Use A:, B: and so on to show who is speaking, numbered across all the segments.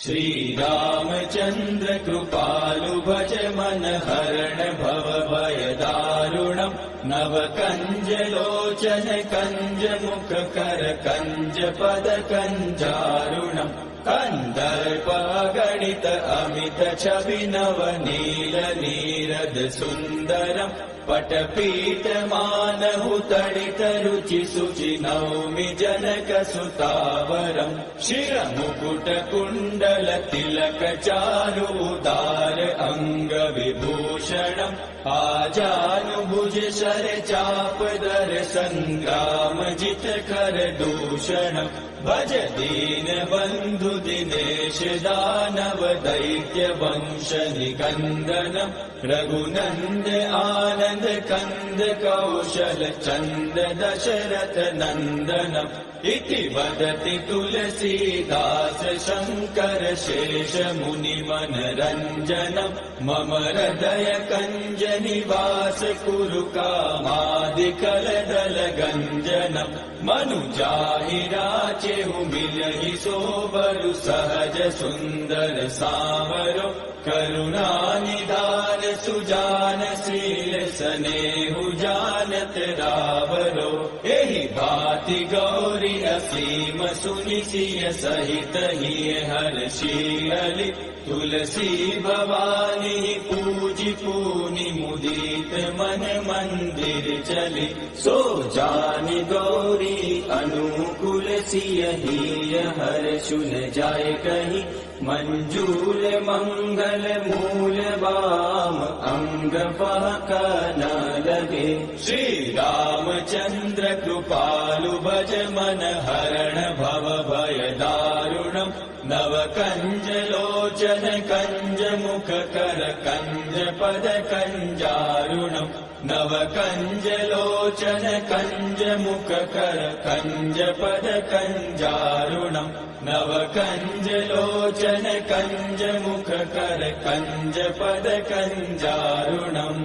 A: श्रीरामचन्द्र कृपालु भज मन हरण भव भय दारुणम् नव कंज लोचन कंज मुख कर कंज पद कंजारुणम् कंदर्प गणित अमित छवि नव नील नीरद सुंदरम् पटपीठ मानहु तडित रुचि सुचि नौमि जनक सुतावरम् शिर मुकुट कुण्डल तिलक चारु उदार अंग विभूषणम् आजानुभुज शर चाप दर संग्राम जित कर दूषणम् भज दीन बंधु दिनेश दानव दैत्य वंश निकंदनम् रघुनंद आनंद कंद कौशल चंद दशरथ नंदनम् इति वदति तुलसीदास शंकर शेष मुनि मनरंजनम् मम हृदय कंज निवास कुरु कामादिकल दल गंजनम् मनुजाहि राचेहु मिलहि सोबरु सहज सुंदर सावरो करुणा निधान सुजान शील सनेहु जानत रावरो एहि भाति गौरी असीम सुनि सिय सहित हिय हर्षियलि तुलसी भवानी पूजि पूनि मुदित मन मंदिर चली सो जानि गौरी अनुकूल सिय हिय हर्षुन जाय कहि मंजूल मंगल मूल वाम अंग बहक न लगे श्री रामचंद्र कृपालु भज मन हरण भव भय दारुणम् नव कंज लोचन कंज मुख कर कंज पद कंजारुणम् नव कंज लोचन कंज मुख कर कंज पद कंजारुणम् नव कंज लोचन कंज मुख कर कंज पद कंजारुणम्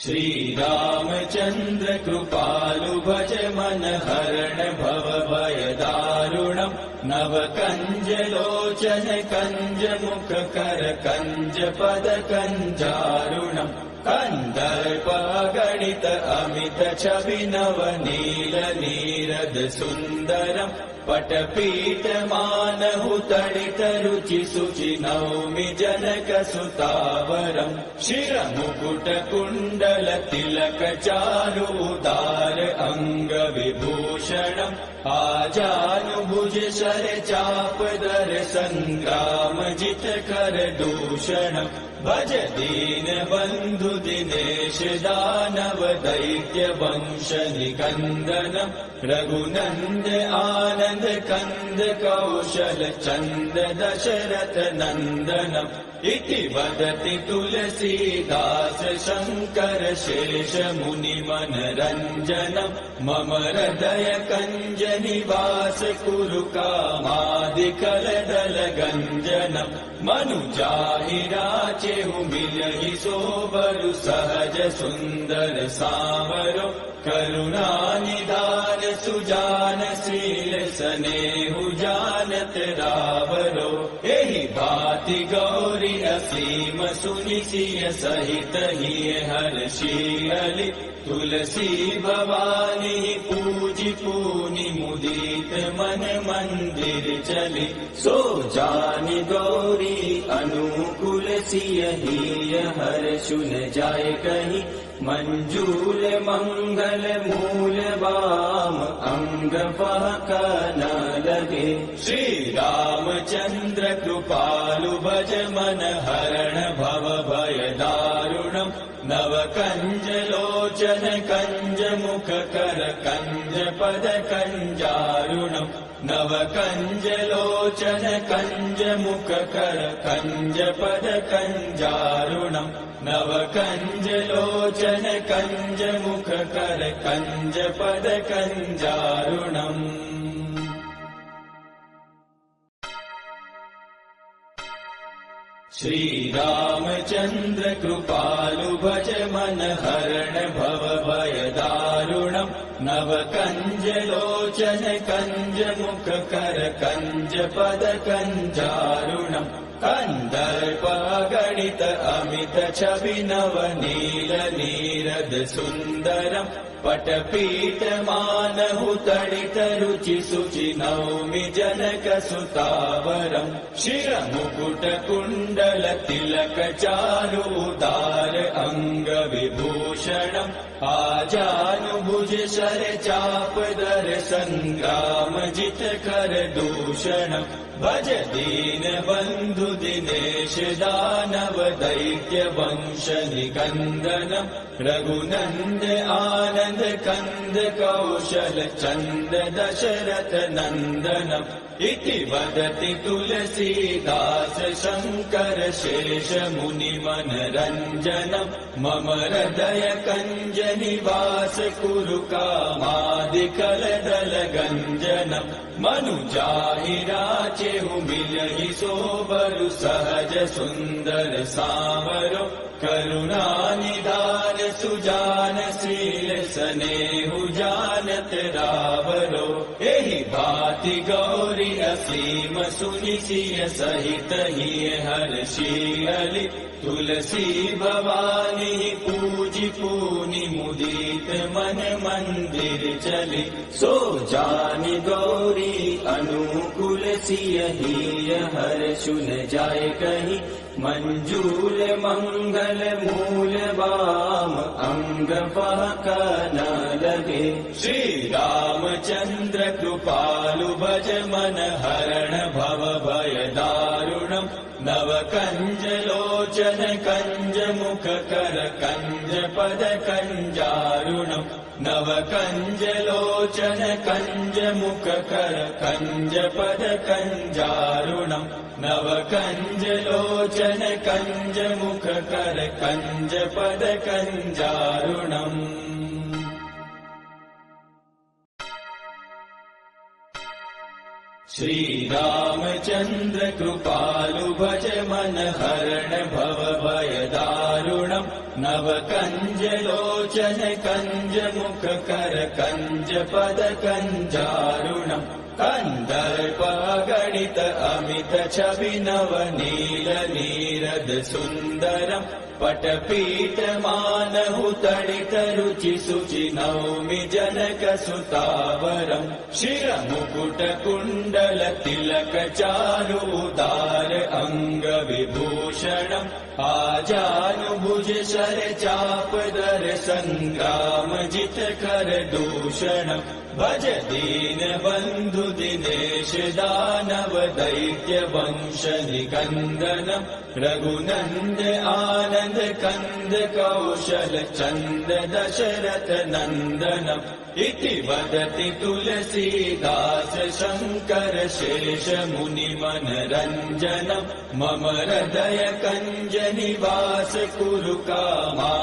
A: श्री रामचंद्र कृपालु भज मन हरण भव भय दारुणम् नव कंज लोचन कंज मुख कर कंज पद कंजारुणम् कंदर्प गणित अमित छवि नव नील नीरद सुंदरम् पटपीठ मानहु तडित रुचि सुचि नौमि जनक सुतावरम् शिर मुकुट कुण्डल तिलक चारु उदार अंग विभूषणम् आजानुभुज शर चाप दर संग्राम जित कर दूषणम् भज दीन बंधु दिनेश दानव दैत्य वंश निकंदनम् रघुनंद आनंद कंद कौशल चंद दशरथ नंदनम् इति वदति तुलसीदास शंकर शेष मुनि मनरंजनम् मम हृदय कंज निवास कुरु कामादिकल दल गंजनम् मनुजाहि राचेहु मिलहि सोबरु सहज सुंदर सावरो करुणा निधान सुजान शील सनेहु जानत रावरो एहि भाति गौरी असीम सुनि सिय सहित हिय हर्षियलि तुलसी भवानी पूजि पूनि मुदित मन मंदिर चली सो जानि गौरी अनुकूल सिय हिय हर्षुन जाय कहि मंजूल मंगल मूल वाम अंग बहक न लगे श्री रामचंद्र कृपालु भज मन हरण भव भय दारुणम् नव कंज लोचन कंज मुख कर कंज पद कंजारुणम् नव कंज लोचन कंज मुख कर कंज पद कंजारुणम् नव कंज लोचन कंज मुख कर कंज पद कंजारुणम् श्री रामचंद्र कृपालु भज मन हरण भव भय दारुणम् कञ्जदारुणम् नव कञ्जलोचन कञ्जमुखकर कञ्जपद कञ्जारुणम् कन्दर्पगणित अमित छवि नव नील नीरद सुन्दरम् पटपीठमानहु तडित रुचि शुचि नौमि जनक सुतावरम् शिरमुकुट कुण्डल तिलक चारु उदार अङ्ग विभूषणम् आजानुभुज शर चाप दर सङ्ग्राम जित कर दूषणम् भज दीन बन्धु दिनेश दानव दैत्य वंश निकन्दनम् रघुनन्द आनन्द कन्द कौशल चन्द दशरथ नन्दनम् इति वदति तुलसीदास शङ्कर शेष मुनि मनरञ्जनम् मम हृदय कञ्ज निवास कुरु कामादिकलदल गञ्जनम् मनुजाहि राचेहु मिलहि सोबरु सहज सुन्दर सावरो करुणानिधान सुजान शील स्नेहु जानत रावरो एहि भाति गौरी असीम सुनि सिय सहित हिय हर्षियलि तुलसी भवानी पूजि पूनि मुदित मन मंदिर चली सो जानि गौरी अनुकूल सिय हिय हर्षु न जाय कहि मंजूल मंगल मूल वाम अंग पहक न लगे श्री रामचंद्र कृपालु भज मन हरण भव भय दारुणम् नव कंज लोचन कंज मुख कर कंज पद कंजारुणम् नव कंज लोचन कंज मुख कर कंज पद कंजारुणम् नव कंज लोचन कंज मुख कर कंज पद कंजारुणम् श्री रामचंद्र कृपालु भज मन हरण भव भय दारुणम् नव कंज लोचन कंज मुख कर कंज पद कंजारुणम् कन्दर्पगणित अमित छवि नव नील नीरद सुन्दरम् पटपीठमानहु तडित रुचि शुचि नौमि जनक सुतावरम् शिरमुकुट कुण्डल तिलक चारु उदार अङ्ग विभूषणम् आजानुभुज शर चाप दर सङ्ग्राम जित कर दूषणम् भज दीन बन्धु दिनेश दानव दैत्य वंश निकन्दनम् रघुनन्द आनन्द कन्द कौशल चन्द दशरथ नन्दनम् इति वदति तुलसीदास शङ्कर शेष मुनि मनरञ्जनम् मम हृदय कञ्ज निवास कुरु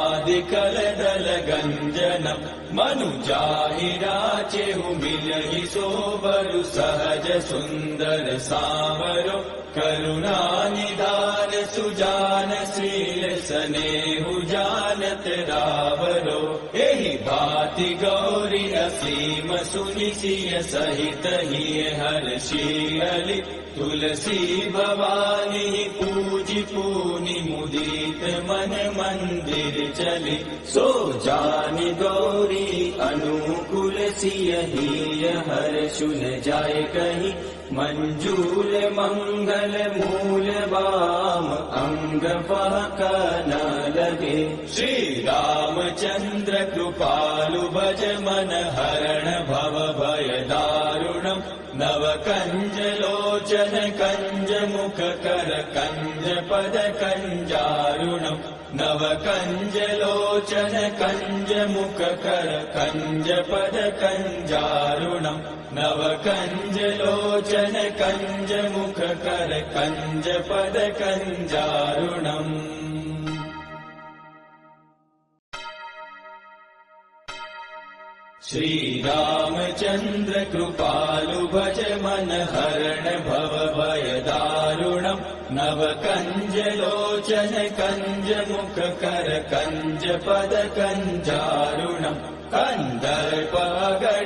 A: कामादिकलदल गञ्जनम् मनुजाहि राचेहु मिलहि सोबरु सहज सुन्दर सावरो करुणानिधान सुजान शील स्नेहु जानत रावरो एहि भाति गौरी असीम सुनि सिय सहित हिय हर्षियलि तुलसी भवानी पूजि पूनि मुदित मन मंदिर चली सो जानि गौरी अनुकूल सिय हिय हर्षु न जाय कहि मंजूल मंगल मूल वाम अंग पहक न लगे श्री रामचंद्र कृपालु भज मन हरण भव भय दारुणम् नव कंज लोचन कंज मुख कर कंज पद कंजारुणम् नव कंज लोचन कंज मुख कर कंज पद कंजारुणम् नव कंज लोचन कंज मुख कर कंज पद कंजारुणम् श्री रामचंद्र कृपालु भज मन हरण भव भय दारुणम् नव कंज लोचन कंज मुख कर कंज पद कंजारुणम् कन्दर्प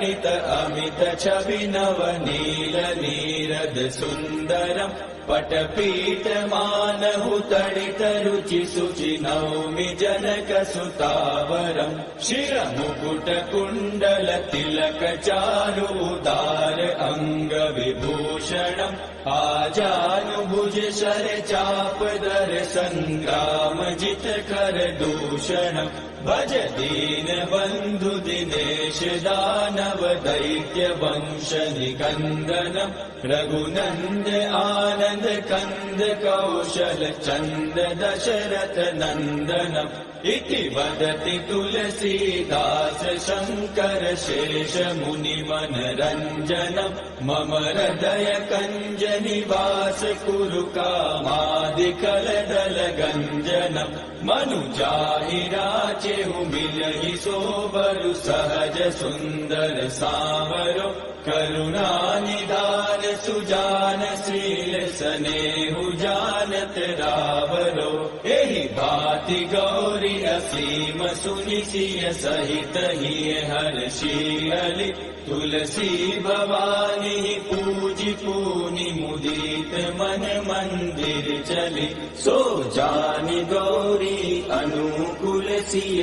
A: गणित अमित छवि नव नील नीरद सुंदरम पटपीठ मानहु तडित रुचि सुचि नौमि जनक सुतावरम शिर मुकुट कुंडल तिलक चारु उदार अंग विभूषणम आजानुभुज शर चाप दर संग्राम जित कर दूषणम भज दीन बंधु दिनेश दानव दैत्य वंश निकंदनम रघुनंद आनंद कंद कौशल चंद दशरथ नंदनम इति वदति तुलसीदास शंकर शेष मुनि मनरंजनम मम हृदय कंज निवास कुरु कामादिकल दल गंजनम मनुजाहि राचेहु मिलहि सोबरु सहज सुंदर सावरो करुणा निधान सुजान शील सनेहु जानत रावरो एहि भाति गौरी असीम सुनि सिय सहित ही हर्षि तुलसी भवानी पूजि पूनि मुदित मन मंदिर चली सो जानि गौरी अनुकूल सिय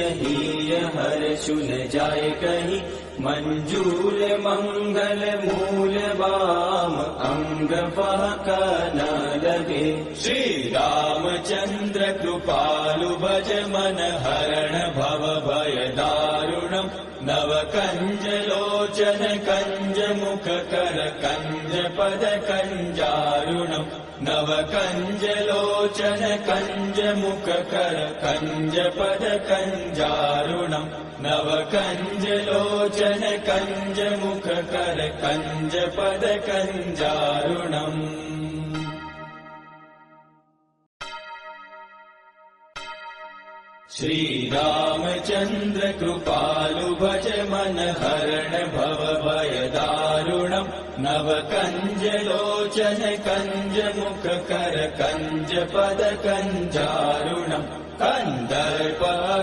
A: हर्षुन जाय कही मंजूल मंगल मूल वाम अंग फहक न लगे श्री रामचंद्र कृपालु भज मन हरण भव भय दारुणम नव कंज लोचन कंज मुख कर कंज पद कंजारुणम नव कंज लोचन कंज मुख कर कंज पद कंजारुणम नव कंज लोचन कंज मुख कर कंज पद कंजारुणम श्री रामचंद्र कृपालु भज मन हरण भव भय दारुणम नव कंज लोचन कंज मुख कर कंज पद कंजारुणम कंदर्प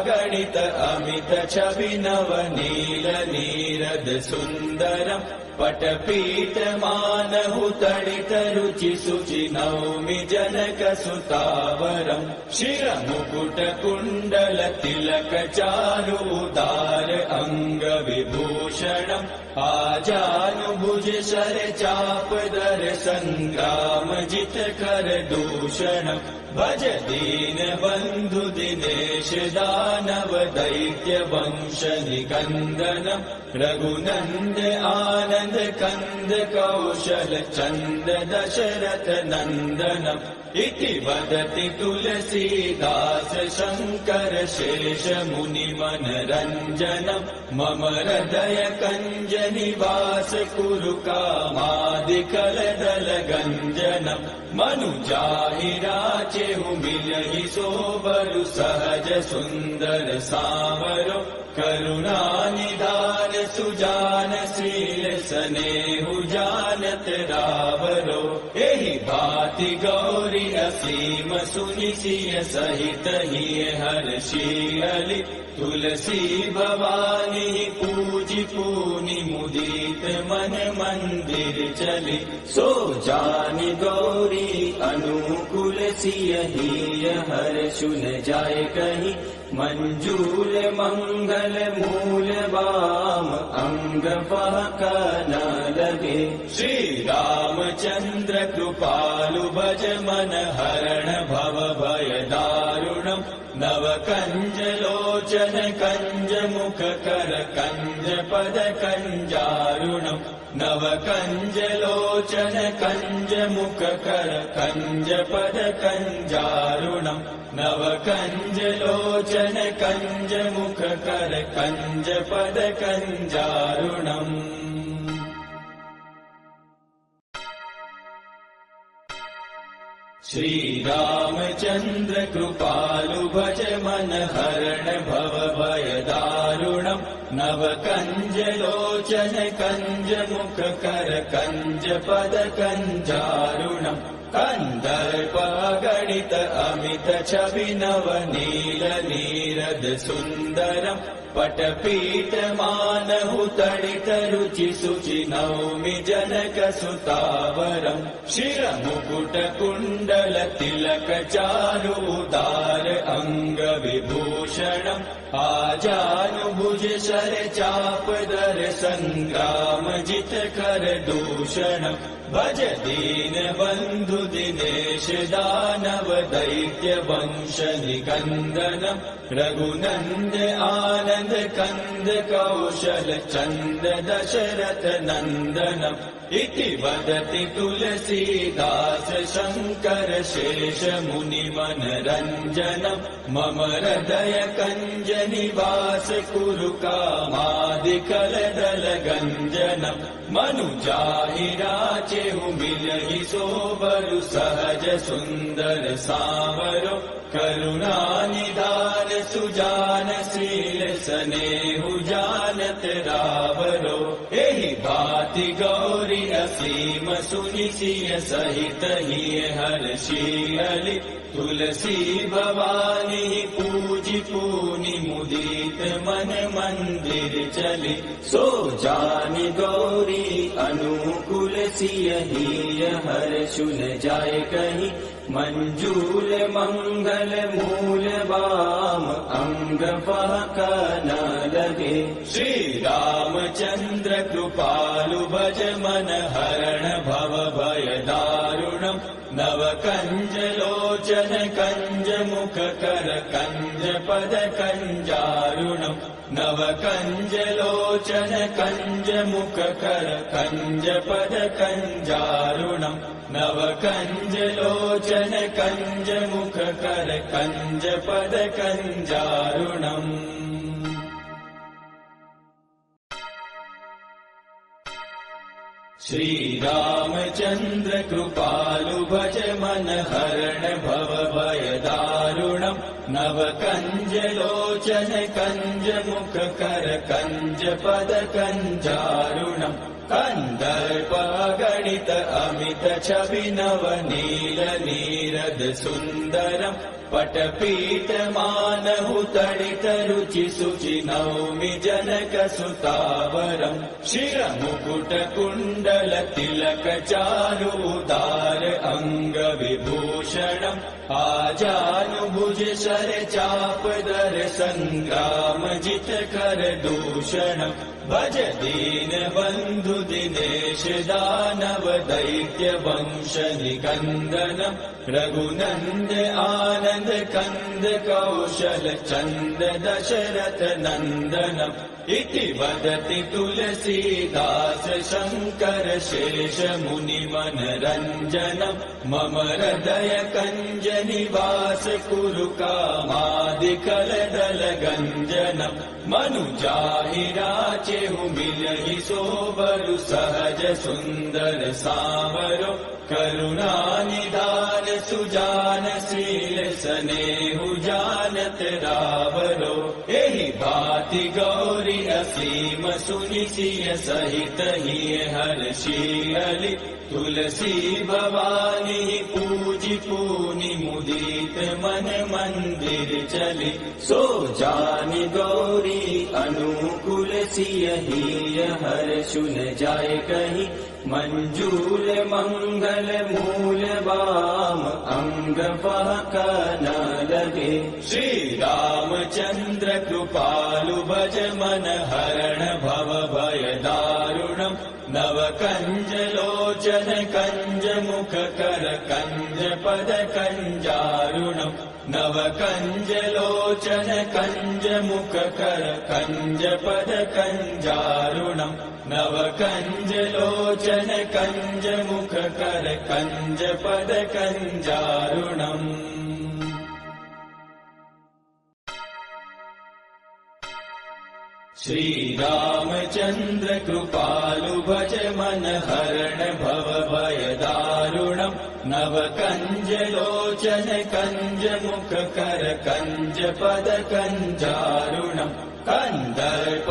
A: गणित अमित छवि नव नील नीरद सुंदरम पटपीठ मानहु तडित रुचि सुचि नौमि जनक सुतावरम शिर मुकुट कुंडल तिलक चारु उदार अंग विभूषणम आजानुभुज शर चाप दर संग्राम जित कर दूषणम भज दीन बंधु दिनेश दानव दैत्य वंश निकंदनम रघुनंद आनंद कंद कौशल चंद दशरथ नंदनम इति वदति तुलसीदास शंकर शेष मुनि मनरंजनम मम हृदय कंज निवास कुरु कामादिकल दल गंजनम मनुजाहि राचेहु मिलहि सोबरु सहज सुंदर सावरो करुणा निधान सुजान शील सनेहु जानत रावरो एहि भाति गौरी असीम सुनि सिय सहित ही हर्षि तुलसी भवानी पूजि पूनि मुदित मन मंदिर चली सो जानि गौरी अनुकूल सिय हर्षुन जाय कही मंजूल मंगल मूल वाम अंग फहक न लगे श्री रामचंद्र कृपालु भज मन हरण भव भय दारुणम नव कंज लोचन कंज मुख कर कंज पद कंजारुणम नव कंज लोचन कंज मुख कर कंज पद कंजारुणम नव कंज लोचन कंज मुख कर कंज पद कंजारुणम श्री रामचंद्र कृपालु भज मन हरण भव भय दारुणम नव कंज लोचन कंज मुख कर कंज पद कंजारुणम कंदर्प गणित अमित छवि नव नील नीरद सुंदरम पटपीठमानहु तडित रुचि शुचि नौमि जनक सुतावरम् शिरमुकुट कुण्डल तिलक चारु उदार अंग विभूषणम् आजानुभुज शर चाप दर संग्राम जित कर दूषणम् भज दीन बंधु दिनेश दानव दैत्य वंश निकंदनम् रघुनंद आनंद कंद कौशल चंद दशरथ नंदनम् इति वदति तुलसीदास शंकर शेष मुनि मनरंजनम् मम हृदय कंज निवास कुरु कामादिकल दल गंजनम् मनुजाहि राचेहु मिलहि सोबरु सहज सुंदर सावरो करुणा निधान सुजान शील सनेहु जानत रावरो एहि भाति गौरी असीम सुनि सिय सहित हिय हर्षियलि तुलसी भवानी पूजि पूनि मुदित मन मंदिर चली सो जानि गौरी अनुकूल सिय हिय हर्षुल जाय कहि मंजूल मंगल मूल वाम अंग पहक न लगे श्री रामचंद्र कृपालु भज मन हरण भव भय दारुणम् नव कंज लोचन कंज मुख कर कंज पद कंजारुणम् नव कंज लोचन कंज मुख कर कंज पद कंजारुणम् नव कंज लोचन कंज मुख कर कंज पद कंजारुणम् श्री रामचंद्र कृपालु भज मन हरण भव भय दारुणम् नव कंज लोचन कंज मुख कर कंज पद कंजारुणम् कंदर्प गणित अमित छवि नव नील नीरद सुंदरम् पटपीठ मानहु तडित रुचि शुचि नौमि जनक सुतावरम् शिरमुकुट कुण्डल तिलक चारु उदार अंग विभूषणम् आजानुभुज शर चाप दर संग्राम जित कर दूषणम् भज दीन बंधु दिनेश दानव दैत्य वंश निकंदनम् रघुनंद आनंद कंद कौशल चंद दशरथ नंदनम् इति वदति तुलसीदास शंकर शेष मुनि मनरंजनम् मम हृदय कंज निवास कुरु कामादिकल दल गंजनम् मनुजाहि राचेहु मिलहि सोबरु सहज सुंदर सावरो करुणा निधान सुजान शील सनेहु जानत रावरो एहि भाति गौरी असीम सुनि सिय सहित हिय हर्षियलि तुलसी भवानी पूजि पूनि मुदित मन मंदिर चली सो जानि गौरी अनुकूल सिय हिय हर्षुल जाय कहि मंजूल मंगल मूल वाम अंग पहक न लगे श्री रामचंद्र कृपालु भज मन हरण भव भय दारुणम् नव कंज लोचन कंज मुख कर कंज पद कंजारुणम् नव कंज लोचन कंज मुख कर कंज पद कंजारुणम् नव कंज लोचन कंज मुख कर कंज पद कंजारुणम् श्री रामचंद्र कृपालु भज मन हरण भव भय दारुणम् नव कंज लोचन कंज मुख कर कंज पद कंजारुणम् कंदर्प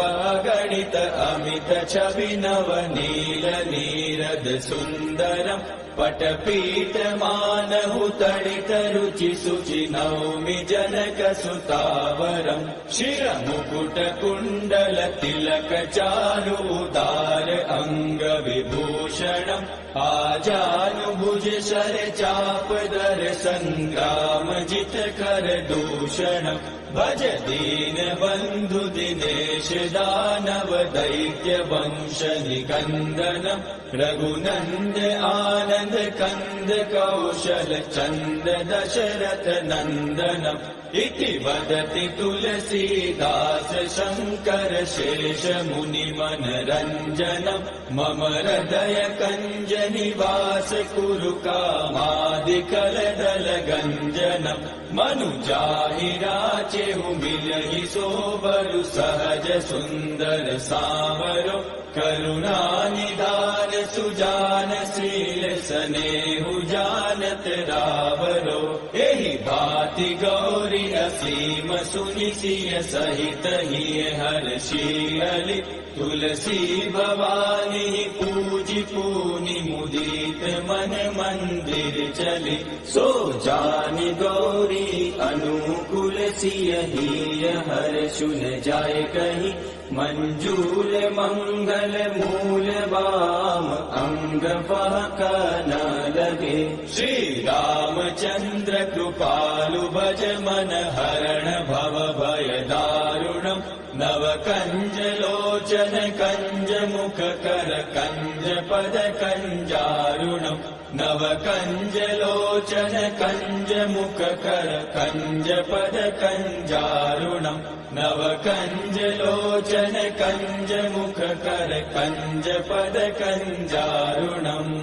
A: गणित अमित छवि नव नील नीरद सुंदरम् पटपीठमानहु तडितरुचि शुचि नौमि जनकसुतावरम् शिरमुकुटकुण्डल तिलकचारु उदार अङ्गविभूषणम् आजानुभुज शरचापदर सङ्ग्रामजितकर दूषणम् भज दीन बन्धु दिनेश दानव दैत्य वंश निकन्दनम् रघुनन्द आनन्द कन्द कौशल चन्द दशरथ नन्दनम् इति वदति तुलसीदास शङ्कर शेष मुनि मनरञ्जनम् मम हृदय कञ्ज निवास कुरु कामादिकलदल गञ्जनम् मनुजाहि राचेहु मिलहि सोबरु सहज सुन्दर सावरो करुणानिधान सुजान शील सनेहु जानत रावरो एहि भाति गौरी असीम सुनि सिय सहित हिय हर्षियलि तुलसी भवानी पूजि पूनि मुदित मन मंदिर चली सो जानि गौरी अनुकूल सिय हिय हर्षु न जाय कहि मंजूल मंगल मूल वाम अंग फहक न लगे श्री रामचंद्र कृपालु भज मन हरण भव भय दारुणम् नव कंज लोचन कंज मुख कर कंज पद कंजारुणम् नव कंज लोचन कंज मुख कर कंज पद कंजारुणम् नव कंज लोचन कंज मुख कर कंज पद कंजारुणम्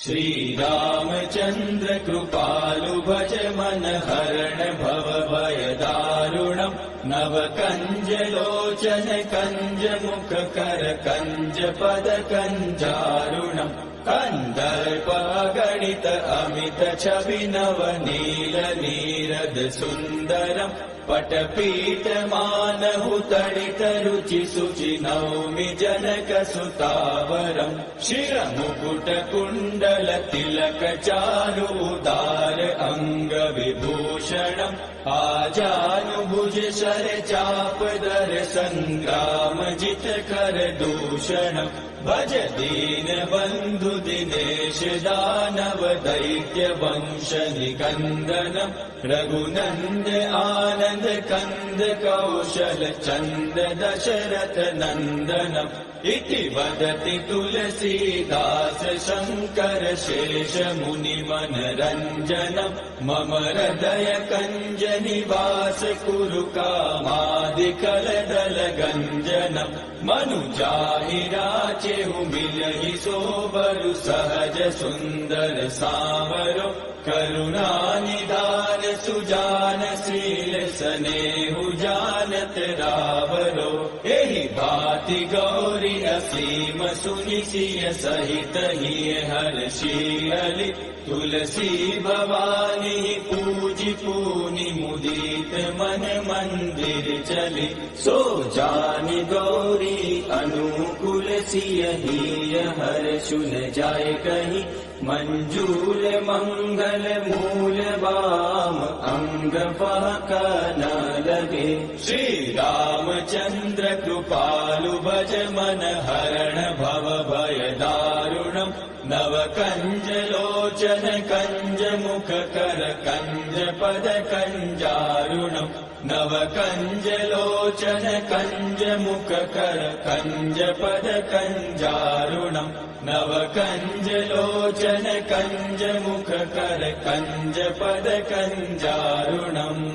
A: श्री रामचंद्र कृपालु भज मन हरण भव भय दारुणम् नव कंज लोचन कंज मुख कर कंज पद कंजारुणम् कंदर्प गणित अमित छवि नव नील नीरद सुन्दरम् पटपीठ मानहु तडित रुचि शुचि नौमि जनक सुतावरम् शिरमुकुट कुण्डल तिलक चारु उदार अंग विभूषणम् आजानुभुज शर चापदर संग्राम जित कर दूषणम् भज दीन बन्धु दिनेश दानव दैत्य वंश निकन्दनम् रघुनन्द आनन्द कन्द कौशल चन्द दशरथ नन्दनम् इति वदति तुलसीदास शङ्कर शेष मुनि मनरञ्जनम् मम हृदय कञ्ज निवास कुरु कामादिकलदल गञ्जनम् मनुजाहि राचेहु मिलहि सोबरु सहज सुन्दर सावरो करुणानिधान सुजान शील सनेहु जानत रावरो एहि भाति गौरी असीम सुनि सिय सहित हिय हर्षियलि तुलसी भवानी पूजि पूनि मुदित मन मंदिर चली सो जानि गौरी अनुकूल सिय हिय हर्षु न जाय कहि मंजूल मंगल मूल वाम अंग फहक न लगे श्री रामचंद्र कृपालु भज मन हरण भव भय दारुणम् नव कंज लोचन कंज मुख कर कंज पद कंजारुणम् नव कंज लोचन कंज मुख कर कंज पद कंजारुणम् नव कंज लोचन कंज मुख कर कंज पद कंजारुणम्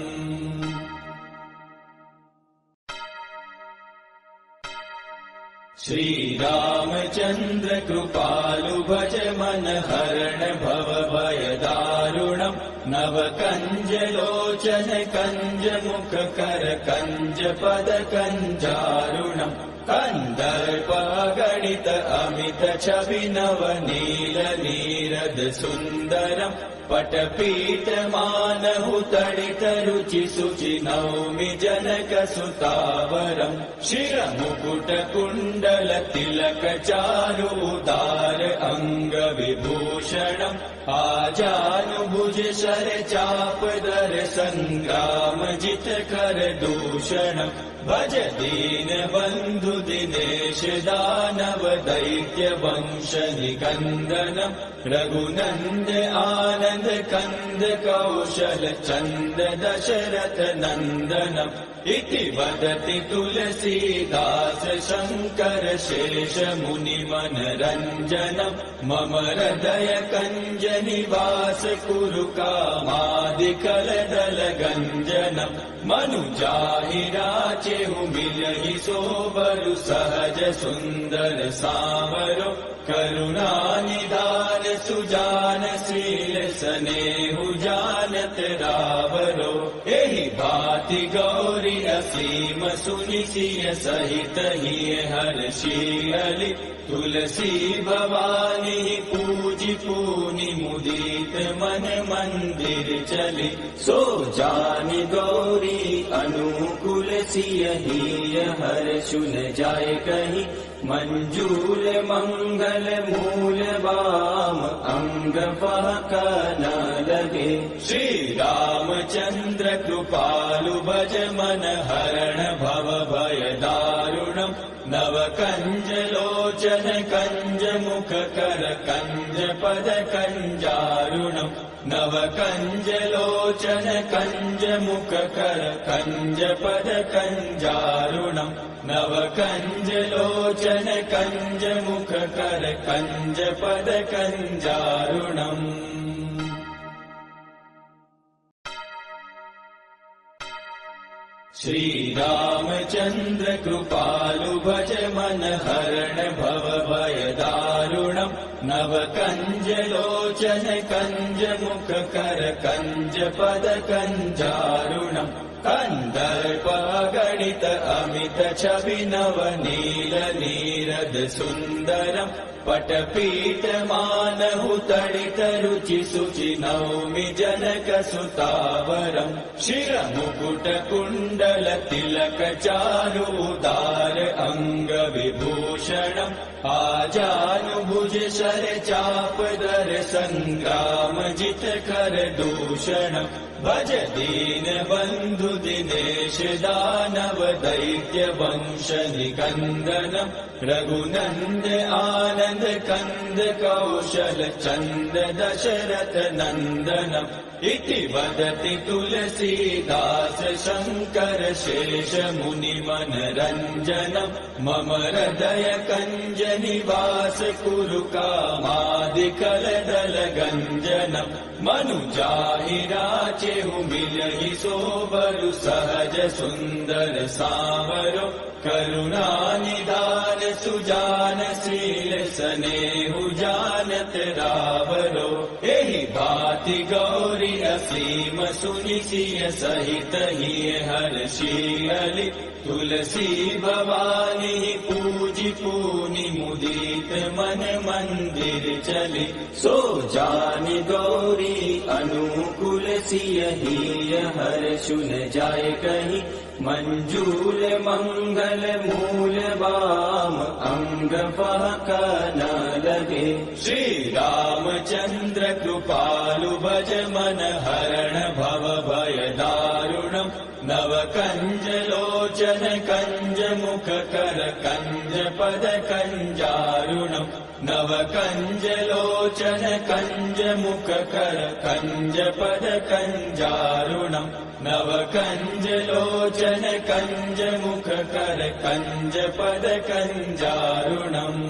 A: श्री रामचंद्र कृपालु भज मन हरण भव भय दारुणम् नव कंज लोचन कंज मुख कर कंज पद कंजारुणम् कंदर्प गणित अमित छवि नव नील नीरद सुन्दरम् पटपीठ मानहु तडित रुचि शुचि नौमि जनक सुतावरम् शिर मुकुट कुण्डल तिलक चारु उदार अंग विभूषणम् आजानुभुज शर चाप दर संग्राम जित कर दूषणम् भज दीन बंधु दिनेश दानव दैत्य वंश निकंदनम् रघुनंद आनंद कंद कौशल चंद दशरथ नंदनम् इति वदति तुलसीदास शंकर शेष मुनि मनरंजनम् मम हृदय कंज निवास कुरु कामादिकल दल गंजनम् मनुजाहि राचेहु मिलहि सोबरु सहज सुंदर सावरो करुणा निधान सुजान शील सनेहु जानत रावरो एहि भाति गौरी असीम सुनि सिय सहित हिय हर्षियलि तुलसी भवानी पूजि पूनि मुदित मन मंदिर चली सो जानि गौरी अनुकूल सिय हिय हर्षुन जाय कहि मंजूल मंगल मूल वाम अंग फहक न लगे श्री रामचंद्र कृपालु भज मन हरण भव भय दारुणम् नव कंज लोचन कंज मुख कर कंज पद कंजारुणम् नव कंज लोचन कंज मुख कर कंज पद कंजारुणम् नव कंज लोचन कंज मुख कर कंज पद कंजारुणम् श्री रामचंद्र कृपालु भज मन हरण भव भय दारुणम् नव कंज लोचन कंज मुख कर कंज पद कंजारुणम् कंदर्प गणित अमित छवि नव नील नीरद सुंदरम् पटपीठ मानहु तडित रुचि शुचि नौमि जनक सुतावरम् शिर मुकुट कुण्डल तिलक चारु उदार अंग विभूषणम् आजानुभुज शर चाप दर संग्राम जित कर दूषणम् भज दीन बंधु दिनेश दानव दैत्य वंश निकंदनम् रघुनंद आनंद कंद कौशल चंद दशरथ नंदनम् इति वदति तुलसीदास शंकर शेष मुनि मनरंजनम् मम हृदय कंज निवास कुरु कामादिकल दल गंजनम् मनुजाहि राचेहु मिलहि सोबरु सहज सुंदर सावरो करुणा निधान सुजान शील सनेहु जानत रावरो एहि भाति गौरी असीम सुनि सिय सहित हिय हर्षियलि तुलसी भवानी पूजि पूनि मुदित मन मंदिर चली सो जानि गौरी अनुकूल सिय हिय हर्षुन जाय कहि मंजूल मंगल मूल वाम अंग फहक न लगे श्री रामचंद्र कृपालु भज मन हरण भव भय दारुणम् नव कंज लोचन कंज मुख कर कंज पद कंजारुणम् नव कंज लोचन कंज मुख कर कंज पद कंजारुणम् नव कंज लोचन कंज मुख कर कंज पद कंजारुणम्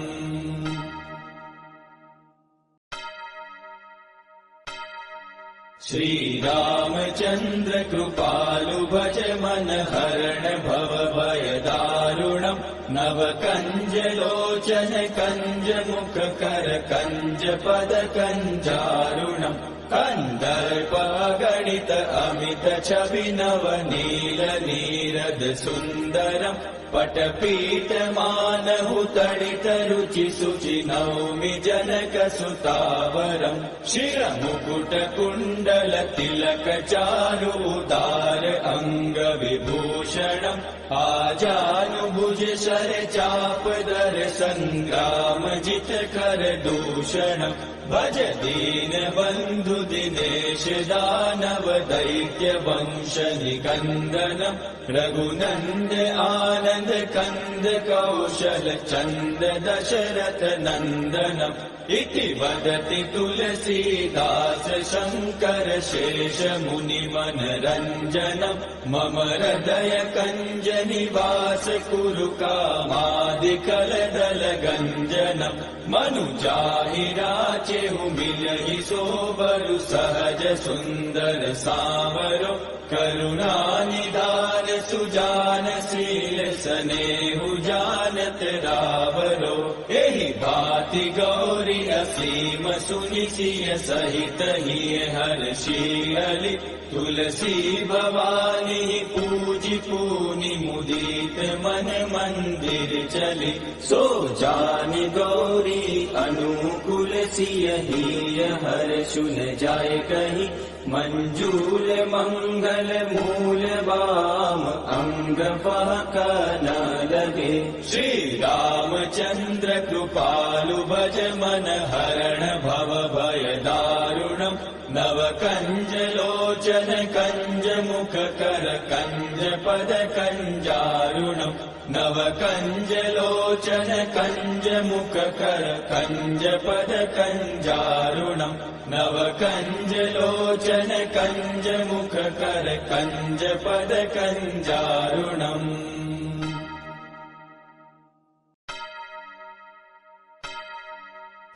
A: श्री रामचंद्र कृपालु भज मन हरण भव भय दारुणम् नव कंज लोचन कंज मुख कर कंज पद कंजारुणम् कन्दर्प गणित अमित छवि नव नील नीरद सुन्दरम् पटपीठ मानहु तडित रुचि शुचि नौमि जनक सुतावरम् शिरमुकुट कुण्डल तिलक चारु उदार अङ्ग विभूषणम् आजानुभुज शर चाप दर संग्राम जित कर दूषणम् भज दीन बन्धु दिनेश दानव दैत्य वंश निकन्दनम् रघुनन्द आनन्द कन्द कौशल चन्द दशरथ नन्दनम् इति वदति तुलसीदास शङ्कर शेष मुनि मनरञ्जनम् मम हृदय कञ्ज निवास कुरु कामादिकलदल गञ्जनम् मनुजाहि राचेहु मिलहि सोबरु सहज सुन्दर सावरो करुणा निधान सुजान शील स्नेहु जानत रावरो एहि भाति गौरी असीम सुनि सिय सहित हिय हर्षियलि तुलसी भवानी पूजि पूनि मुदित मन मंदिर चली सो जानि गौरी अनुकूल सिय हिय हर्षुन जाय कहि मंजूल मंगल मूल वाम अंग पहक न लगे श्री रामचंद्र कृपालु भज मन हरण भव भय दारुणम् नव कंज लोचन कंज मुख कर कंज पद कंजारुणम् नव कंज लोचन कंज मुख कर कंज पद कंजारुणम् नव कंज लोचन कंज मुख कर कंज पद कंजारुणम्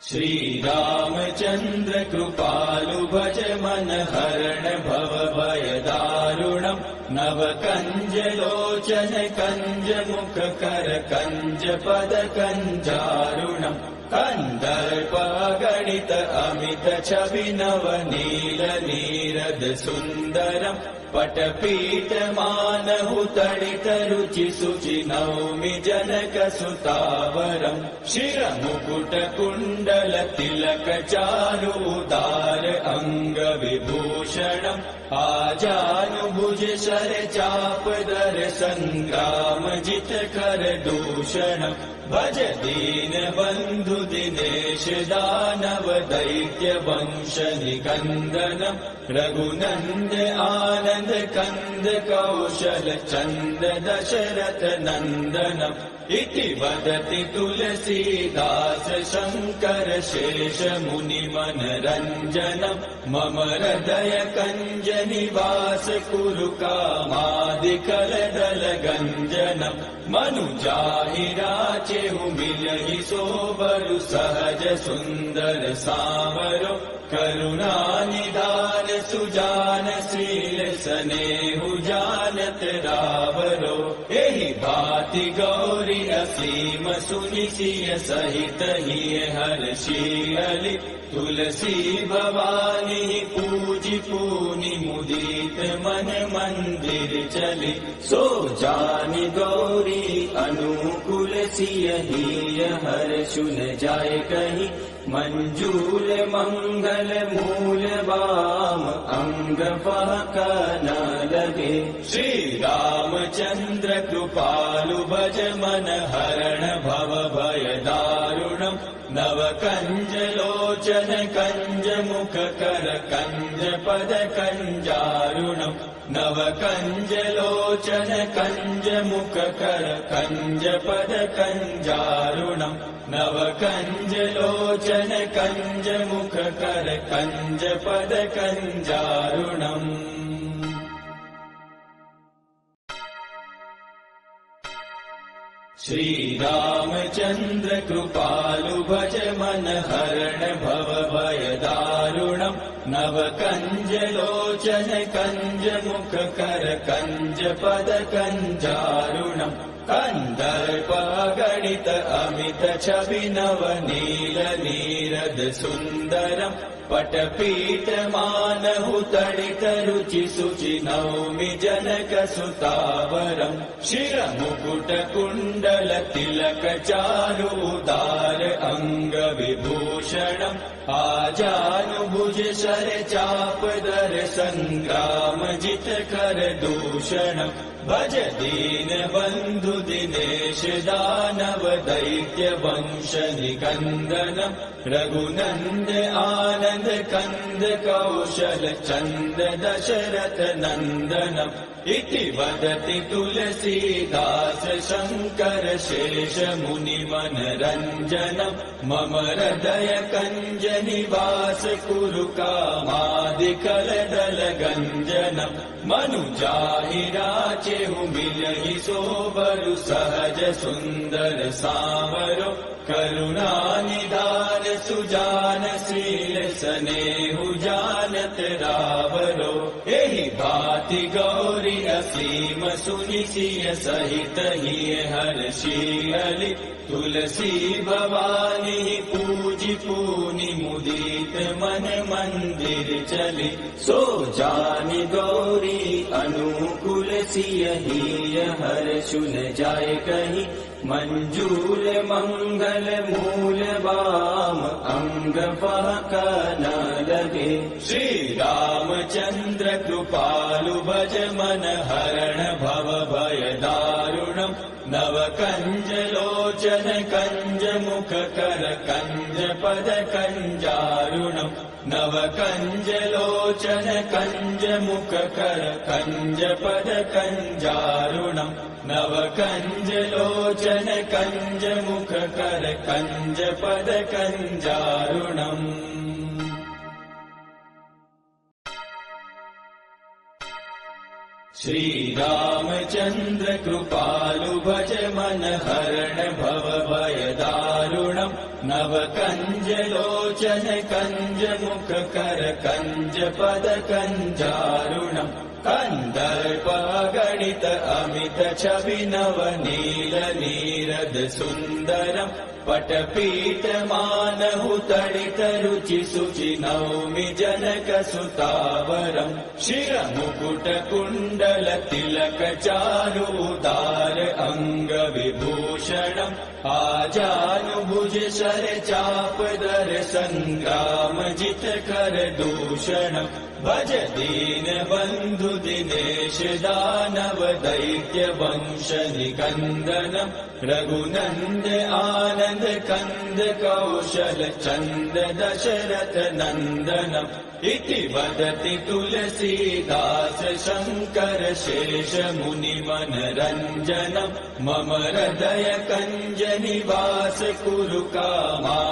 A: श्री रामचंद्र कृपालु भज मन हरण भव भय दारुणम् नव कंज लोचन कंज मुख कर कंज पद कंजारुणम् कन्दर्प गणित अमित छवि नव नील नीरद सुन्दरम् पटपीठ मानहु तडित रुचि शुचि नौमि जनक सुतावरम् शिरमुकुट कुण्डल तिलक चारु उदार अङ्ग विभूषणम् आजानुभुज शर चाप दर संग्राम जित कर दूषणम् भज दीन बन्धु दिनेश दानव दैत्य वंश निकन्दनम् रघुनन्द आनन्द कन्द कौशल चन्द दशरथ नन्दनम् इति वदति तुलसीदास शङ्कर शेष मुनि मनरञ्जनम् मम हृदय कञ्ज निवास कुरु कामादिकलदल गञ्जनम् मनुजाहि राचेहु मिलहि सोबरु सहज सुन्दर सावरो करुणा निधान सुजान शील स्नेहु जानत रावरो एहि भाति गौरी असीम सुनि सिय सहित हिय हर्षियलि तुलसी भवानी पूजि पूनि मुदित मन मंदिर चली सो जानि गौरी अनुकूल सिय हिय हर्षुन जाय कहि मंजूल मंगल मूल वाम अंग पहक न लगे श्री रामचंद्र कृपालु भज मन हरण भव भय दारुणम् नव कंज लोचन कंज मुख कर कंज पद कंजारुणम् नव कंज लोचन कंज मुख कर कंज पद कंजारुणम् नव कंज लोचन कंज मुख कर कंज पद कंजारुणम् श्री रामचंद्र कृपालु भज मन हरण भव भय दारुणम् नव कंज लोचन कंज मुख कर कंज पद कंजारुणम् कन्दर्प गणित अमित छवि नव नील नीरद सुन्दरम् पटपीठ मानहु तडित रुचि शुचि नौमि जनक सुतावरम् शिर मुकुट कुण्डल तिलक चारु उदार अङ्ग विभूषणम् आजानुभुज शर चाप दर सङ्ग्राम जित कर दूषणम् भज दीन बन्धु दिनेश दानव दैत्य वंश निकन्दनम् रघुनन्द आनन्द कन्द कौशल चन्द दशरथ नन्दनम् इति वदति तुलसीदास शङ्कर शेष मुनि मनरञ्जनम् मम हृदय कञ्ज निवास कुरु कामादिकलदल गञ्जनम् मनुजाहि राचेहु मिलहि सोबरु सहज सुन्दर सावरो करुणा निधान सुजान शील स्नेहु जानत रावरो एहि भाति गौरी असीम सुनि सिय सहित हिय हर्षियलि तुलसी भवानी पूजि पूनि मुदित मन मंदिर चली सो जानि गौरी अनुकूल सिय हिय हर्षु न जाय कहि मंजूर मंगल मूल वाम अंग फहक न लगे श्री रामचंद्र कृपालु भज मन हरण भव भय दारुणम् नव कंज लोचन कंज मुख कर कंज पद कंजारुणम् नव कंज लोचन कंज मुख कर कंज पद कंजारुणम् नव कंज लोचन कंज मुख कर कंज पद कंजारुणम् श्री रामचंद्र कृपालु भज मन हरण भव भय दारुणम् नव कंज लोचन कंज मुख कर कंज पद कंजारुणम् कन्दर्प गणित अमित छवि नव नील नीरद सुन्दरम् पटपीठ मानहु तडित रुचि शुचि नौमि जनक सुतावरम् शिर मुकुट कुण्डल तिलक चारु उदार अङ्ग विभूषणम् आजानुभुज शर चाप दर सङ्ग्राम जित कर दूषणम् भज दीन बन्धु दिनेश दानव दैत्य वंश निकन्दनम् रघुनन्द आनन्द कन्द कौशल चन्द दशरथ नन्दनम् इति वदति तुलसीदास शङ्कर शेष मुनि मनरञ्जनम् मम हृदय कञ्ज निवास कुरु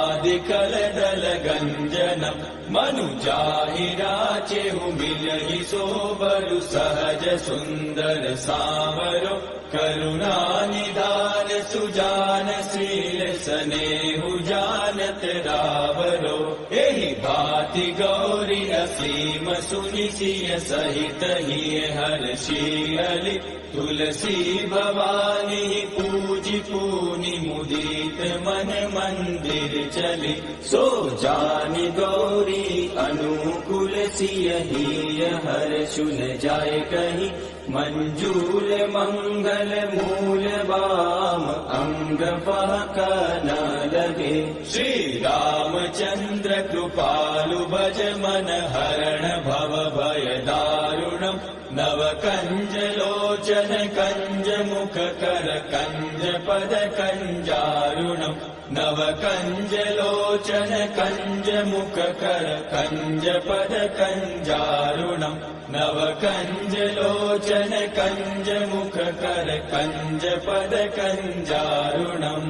A: कामादिकलदल गञ्जनम् मनुजाहि राचेहु मिलहि सोबरु सहज सुन्दर सावरो करुणा निधान सुजान शील स्नेहु जानत रावरो एहि भाति गौरी असीम सुनि सिय सहित हिय हर्षियलि तुलसी भवानी पूजि पूनि मुदित मन मंदिर चली सो जानि गौरी अनुकूल सिय हिय हर्षु न जाय कहि मंजूल मंगल मूल वाम अंग फहक न लगे श्री रामचंद्र कृपालु भज मन हरण भव भय दारुणम् नव कंज लोचन कंज मुख कर कंज पद कंजारुणम् नव कंज लोचन कंज मुख कर कंज पद कंजारुणम् नव कंज लोचन कंज मुख कर कंज पद कंजारुणम्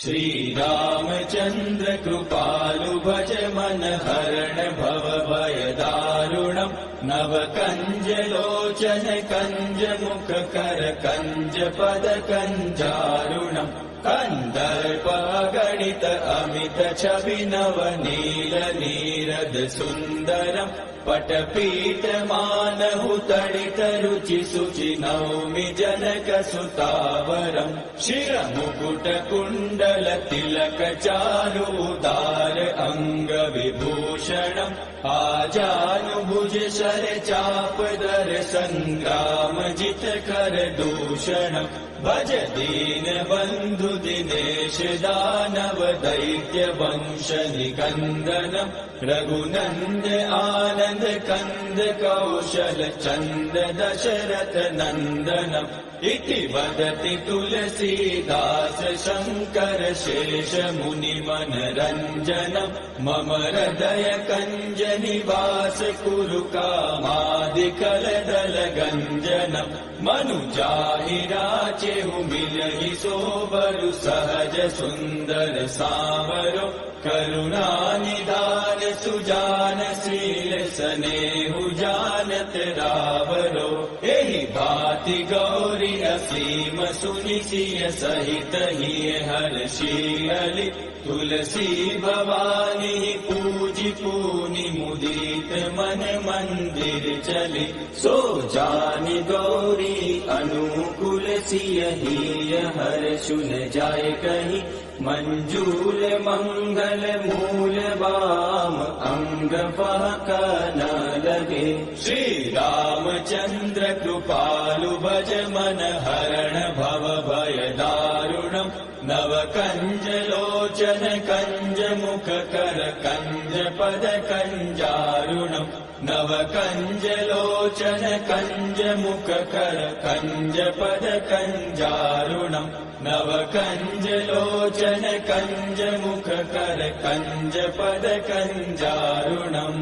A: श्री रामचंद्र कृपालु भज मन हरण भव भय दारुणम् नव कंज लोचन कंज मुख कर कंज पद कंजारुणम् कन्दर्प गणित अमित छवि नव नील नीरद सुन्दरम् पटपीठ मानहु तडित रुचि शुचि नौमि जनक सुतावरम् शिरमुकुट कुण्डल तिलक चारु उदार अंग विभूषणम् आजानुभुज शर चाप दर संग्राम जित कर दूषणम् भज दीन बंधु दिनेश दानव दैत्य वंश निकंदनम् रघुनंद आनंद कंद कौशल चंद दशरथ नंदनम् इति वदति तुलसीदास शंकर शेष मुनि मनरंजनम् मम हृदय कंज निवास कुरु कामादिकल दल गंजनम् मनुजाहि राचेहु मिलहि सोबरु सहज सुंदर सावरो करुणा निधान सुजान शील सनेहु जानत रावरो एहि भांति गौरी असीम सुनि सिय सहित हिय हर्षि तुलसी भवानी पूजि पूनि मुदित मन मंदिर चली सो जानि गौरी अनुकूल सिय हिय हर्षु न जाय कहीं मंजूल मंगल मूल वाम अंग फहक न लगे श्री रामचंद्र कृपालु भज मन हरण भव भय दारुणम् नव कंज लोचन कंज मुख कर कंज पद कंजारुणम् नव कंज लोचन कंज मुख कर कंज पद कंजारुणम् नव कंज लोचन कंज मुख कर कंज पद कंजारुणम्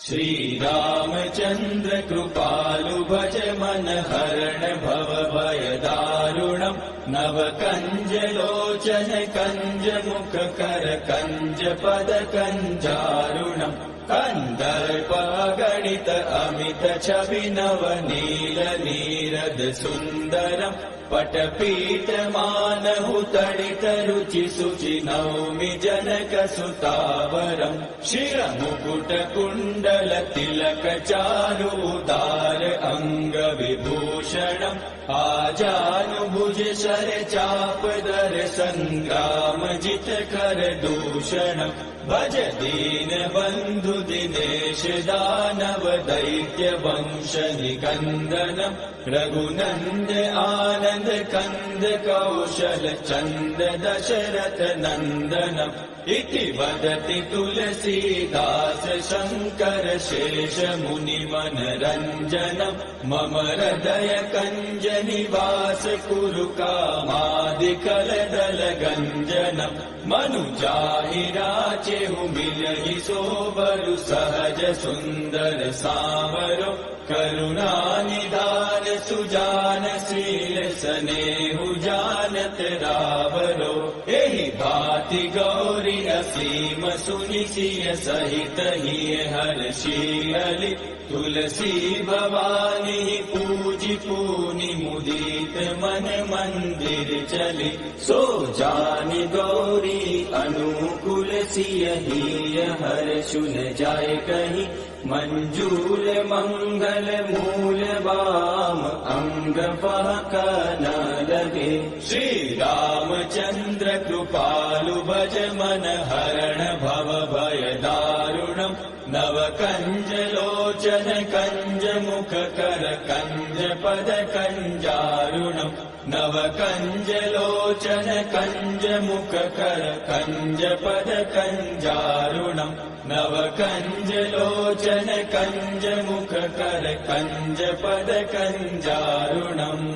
A: श्री रामचंद्र कृपालु भज मन हरण भव भय दारुणम् नव कंज लोचन कंज मुख कर कंज पद कंजारुणम् कंदर्प गणित अमित छवि नव नील नीरद सुंदरम् पटपीठ मानहु तडित रुचि शुचि नौमि जनक सुतावरम् शिरमुकुट कुण्डल तिलक चारु उदार अंग विभूषणम् आजानुभुज शर चाप दर संग्राम जित कर दूषणम् भज दीन बंधु दिनेश दानव दैत्य वंश निकंदनम् रघुनंद आनंद कंद कौशल चंद दशरथ नंदनम् इति वदति तुलसीदास शंकर शेष मुनि मनरंजनम् मम हृदय कंज निवास कुरु कामादिकल दल गंजनम् मनुजाहि राचेहु मिलहि सोबरु सहज सुंदर सावरो करुणा निधान सुजान शील सनेहु जानत रावरो एहि भांति गौरी असीम सुनि सिय सहित हिय हर्षि तुलसी भवानी पूजि पूनि मुदित मन मंदिर चली सो जानि गौरी अनुकूल सिय हिय हर्षु न जाय कहीं मंजूल मंगल मूल वाम अंग फहक न लगे श्री रामचंद्र कृपालु भज मन हरण भव भय दारुणम् नव कंज लोचन कंज मुख कर कंज पद कंजारुणम् नव कंज लोचन कंज मुख कर कंज पद कंजारुणम् नव कंज लोचन कंज मुख कर कंज पद कंजारुणम्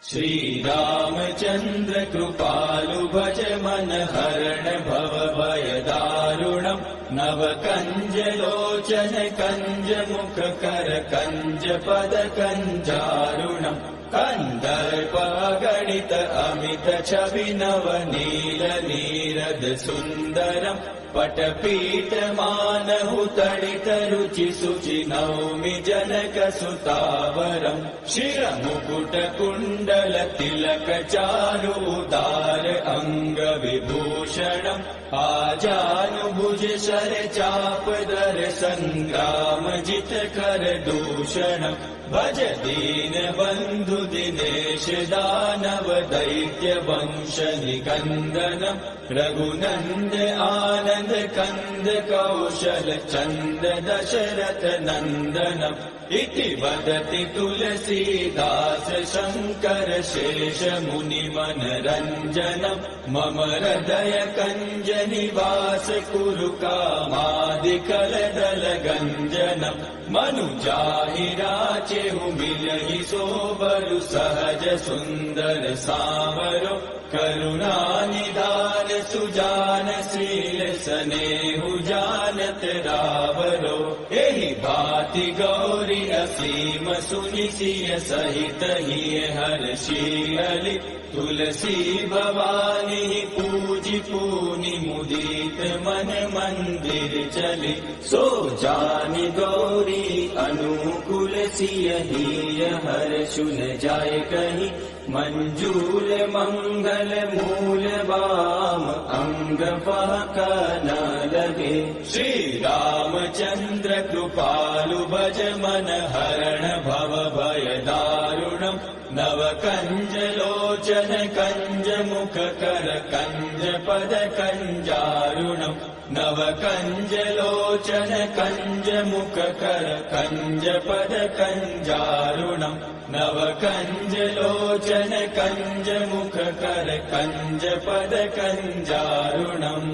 A: श्री रामचंद्र कृपालु भज मन हरण भव भय दारुणम् नव कंज लोचन कंज मुख कर कंज पद कंजारुणम् कंदर्प गणित अमित छवि नव नील नीरद सुंदरम् पटपीठमानहु तडितरुचि शुचि नौमि जनकसुतावरम् शिरमुकुटकुण्डल तिलक चारुदार अङ्गविभूषणम् आजानुभुज शर चापदर सङ्ग्राम जित कर दूषणम् भज दीन बन्धु दिनेश दानव दैत्य वंश निकन्दनम् रघुनन्द आनन्द कन्द कौशल चन्द दशरथ नन्दनम् इति वदति तुलसीदास शङ्कर शेष मुनि मनरञ्जनम् मम हृदय कञ्ज निवास कुरु कामादिकलदल गञ्जनम् मनुजाहि राचेहु मिलहि सोबरु सहज सुन्दर सावरो करुणा निधान सुजान शील स्नेहु जानत रावरो एहि भाति गौरी असीम सुनि सिय सहित हिय हर्षियलि तुलसी भवानी पूजि पूनि मुदित मन मंदिर चली सो जानि गौरी अनुकूल सिय हिय हर्षुन जाय कहि मंजूल मंगल मूल वाम अंग पहक न लगे श्री रामचंद्र कृपालु भज मन हरण भव भय दारुणम् नव कंज लोचन कंज मुख कर कंज पद कंजारुणम् नव कंज लोचन कंज मुख कर कंज पद कंजारुणम् नव कंज लोचन कंज मुख कर कंज पद कंजारुणम्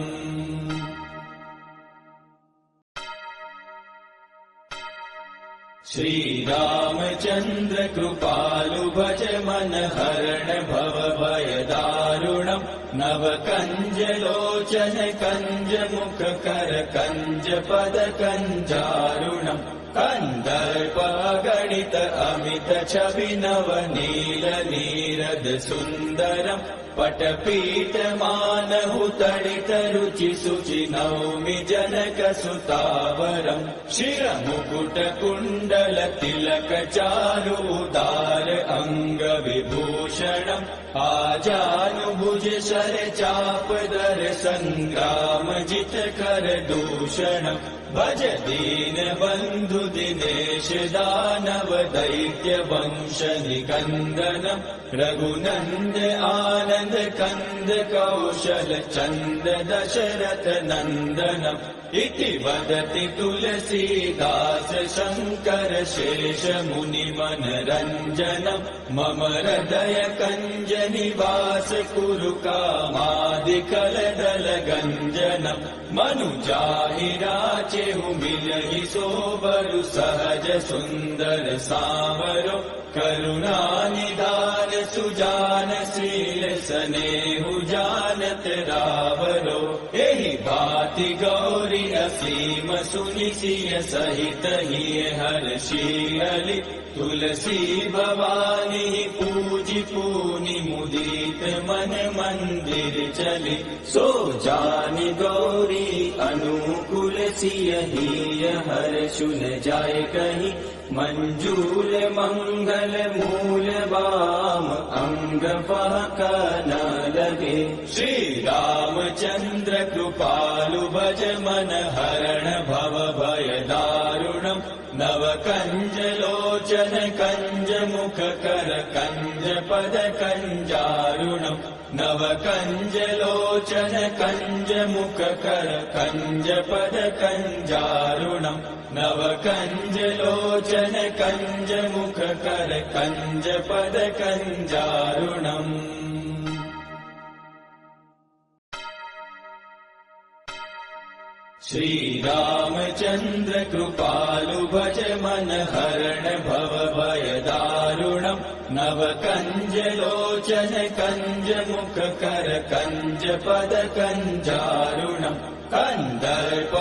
A: श्री रामचंद्र कृपालु भज मन हरण भव भय दारुणम् नव कंज लोचन कंज मुख कर कंज पद कंजारुणम् कंदर्प गणित अमित छवि नव नील नीरद सुन्दरम् पटपीठ मानहु तडित रुचि शुचि नौमि जनक सुतावरम् शिरमुकुट कुण्डल तिलक चारुदार अंग विभूषणम् आजानुभुज शर चापदर संग्राम जित कर दूषणम् भज दीन बन्धु दिनेश दानव दैत्य वंश निकन्दनम् रघुनन्द आनन्द कन्द कौशल चन्द दशरथ नन्दनम् इति वदति तुलसीदास शङ्कर शेष मुनि मनरञ्जनम् मम हृदय कञ्ज निवास कुरु कामादिकलदल गञ्जनम् मनुजाहि राचेहु मिलहि सोबरु सहज सुन्दर सावरो करुणा निधान सुजान शील स्नेहु जानत रावरो एहि भाति गौरी असीम सुनि सिय सहित हिय हर्षियलि तुलसी भवानी पूजि पूनि मुदित मन मंदिर चली सो जानि गौरी अनुकूल सिय हिय हर्षुन जाय कहि मंजूल मंगल मूल वाम अंग पहक न लगे श्री रामचंद्र कृपालु भज मन हरण भव भय दारुणम् नव कंज लोचन कंज मुख कर कंज पद कंजारुणम् नव कंज लोचन कंज मुख कर कंज पद कंजारुणम् नव कंज लोचन कंज मुख कर कंज पद कंजारुणम् श्री रामचंद्र कृपालु भज मन हरण भव भय दारुणम् नव कंज लोचन कंज मुख कर कंज पद कंजारुणम् कंदर्प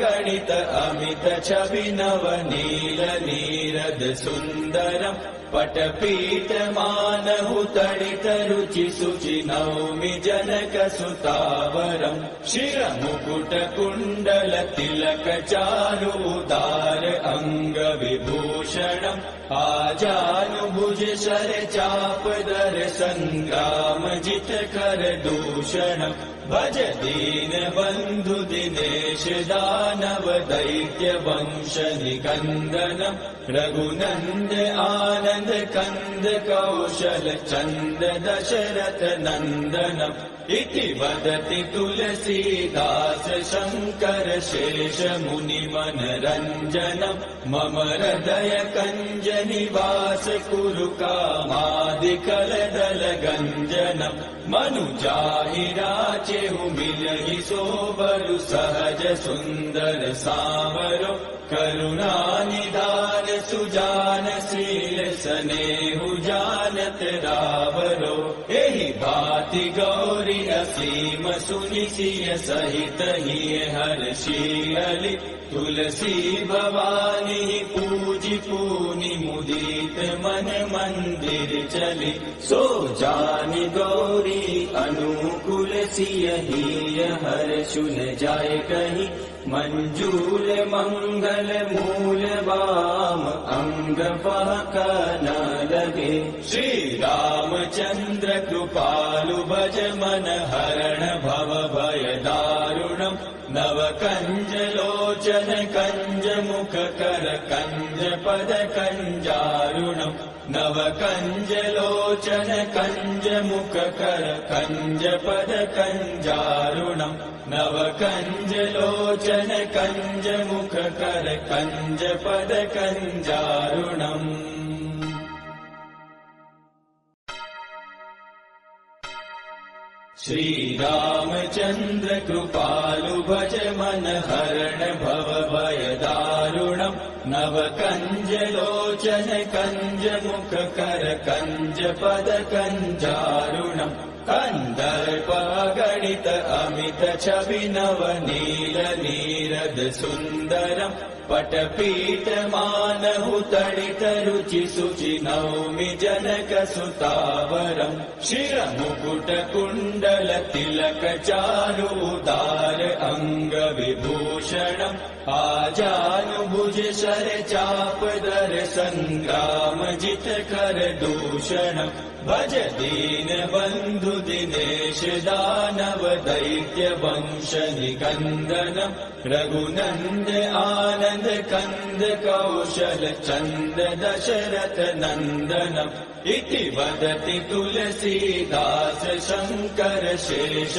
A: गणित अमित छवि नव नील नीरद सुन्दरम् पटपीठमानहु तडितरुचि शुचि नौमि जनकसुतावरम् शिरमुकुटकुण्डल तिलकचारु उदार अङ्गविभूषणम् आजानुभुज शरचापदर सङ्ग्रामजितकर दूषणम् भज दीनबन्धु दिनेश दानव दैत्य वंश निकन्दनम् रघुनन्द आनन्द कन्द कौशल चन्द दशरथ नन्दनम् इति वदति तुलसीदास शङ्कर शेष मुनिमनरञ्जनम् मम हृदय कञ्ज निवास कुरु कामादिकलदल गञ्जनम् मनुजाहि राचेहु मिलहि सोबरु सहज सुन्दर सावरो करुणानिधान सुजान शील सनेहु जानत रावरो एहि भाति गौरी असीम सुनिसिय सहित हिय हर्षियलि तुलसी भवानी पूजि पूनि मुदित मन मंदिर चली सो जानि गौरी अनुकूल सिय हिय हर्षुन जाय कहि मंजूल मंगल मूल वाम अंग पहक न लगे श्री रामचंद्र कृपालु भज मन हरण भव भय दारुणम् नव कंज लोचन कंज मुख कर कंज पद कंजारुणम् नव कंज लोचन कंज मुख कर कंज पद कंजारुणम् नव कंज लोचन कंज मुख कर कंज पद कंजारुणम् श्री रामचंद्र कृपालु भज मन हरण भव भय दारुणम् नव कंज लोचन कंज मुख कर कंज पद कंजारुणम् कंदर्प गणित अमित छवि नव नील नीरद सुन्दरम् पटपीठ मानहु तडित रुचि शुचि नौमि जनक सुतावरम् शिरमुकुट कुण्डल तिलक चारु उदार अंग विभूषणम् आजानुभुज शर चापदर संग्राम जित कर दूषणम् भज दीन बंधु दिनेश दानव दैत्य वंश निकन्दनम् रघुनन्द आनन्द कन्द कौशल चन्द दशरथ नन्दनम् इति वदति तुलसीदास शङ्कर शेष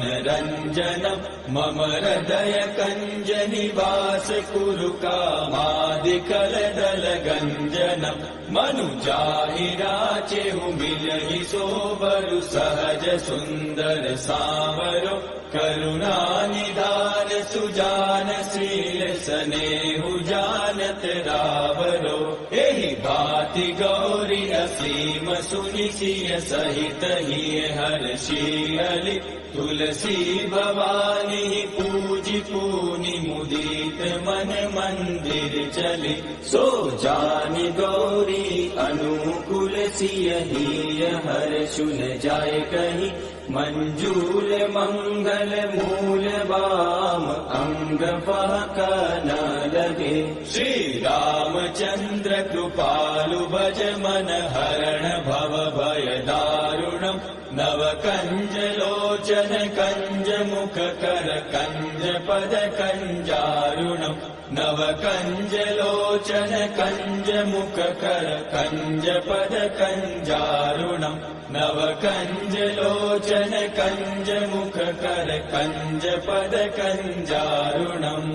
A: मुनिमनरञ्जनम् मम हृदय कञ्ज निवास कुरु कामादिकलदल गञ्जनम् मनुजाहि राचेहु मिलहि सोबरु सहज सुन्दर सावरो करुणानिधान सुजान शील सनेहु जानत रावरो एहि भाति गौरी असीम सुनिसिय सहित हिय हर्षियलि तुलसी भवानी पूजि पूनि मुदित मन मंदिर चली सो जानि गौरी अनुकूल सिय हिय हर्षुन जाय कहि मंजूल मंगल मूल वाम अंग पहक न लगे श्री रामचंद्र कृपालु भज मन हरण भव भय दारुणम् नव कंज लोचन कंज मुख कर कंज पद कंजारुणम् नव कंज लोचन कंज मुख कर कंज पद कंजारुणम् नव कंज लोचन कंज मुख कर कंज पद कंजारुणम्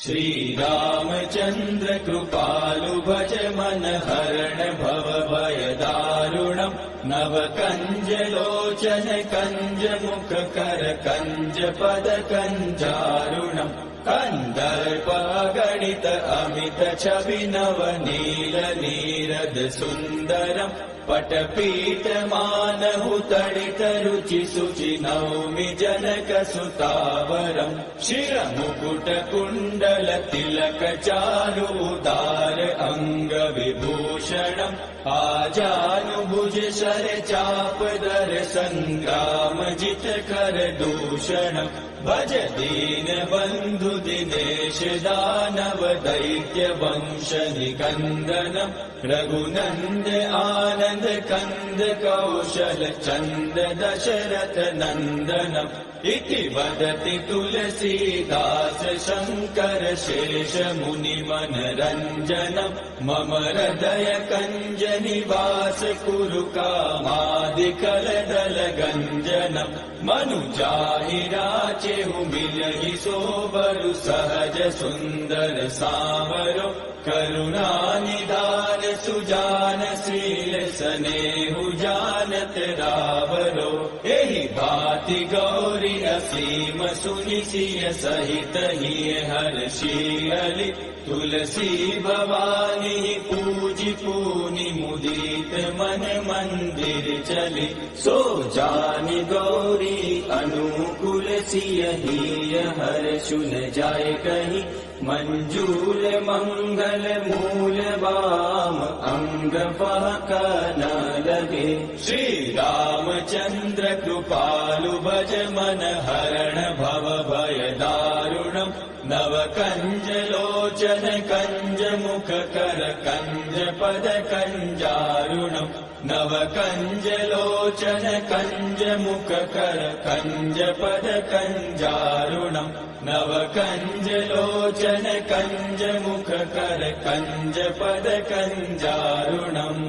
A: श्री रामचंद्र कृपालु भज मन हरण भव भय दारुणम् नव कंज लोचन कंज मुख कर कंज पद कंजारुणम् कंदर्प गणित अमित छवि नव नील नीरद सुन्दरम् पटपीठ मानहु तडित रुचि शुचि नौमि जनक सुतावरम् शिरमुकुट कुण्डल तिलक चारु उदार अंग विभूषणम् आजानुभुज शर चाप दर संग्राम जित कर दूषणम् भज दीन बंधु दिनेश दानव दैत्य वंश निकंदनम् रघुनंद आनंद कंद कौशल चंद दशरथ नंदनम् इति वदति तुलसीदास शंकर शेष मुनि मनरंजनम् मम हृदय कंज निवास कुरु कामादिकल दल गंजनम् मनुजाहि राचेहु मिलहि सोबरु सहज सुंदर सावरो करुणा निधान सुजान शील स्नेहु जानत रावरो एहि भांति गौरी असीम सुनि सिय सहित हिय हर्षियलि तुलसी भवानी पूजि पूनि मुदित मन मंदिर चली सो जानि गौरी अनुकूल सिय हिय हर्षु न जाय कहीं मंजूल मंगल मूल वाम अंग फहक न लगे श्री रामचंद्र कृपालु भज मन हरण भव भय दारुणम् नव कंज लोचन कंज मुख कर कंज पद कंजारुणम् नव कंज लोचन कंज मुख कर कंज पद कंजारुणम् नव कंज लोचन कंज मुख कर कंज पद कंजारुणम्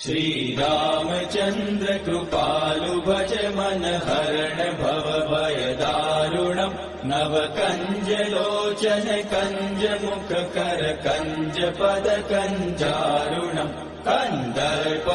A: श्री रामचंद्र कृपालु भज मन हरण भव भय दारुणम् नव कंज लोचन कंज मुख कर कंज पद कंजारुणम् कंदर्प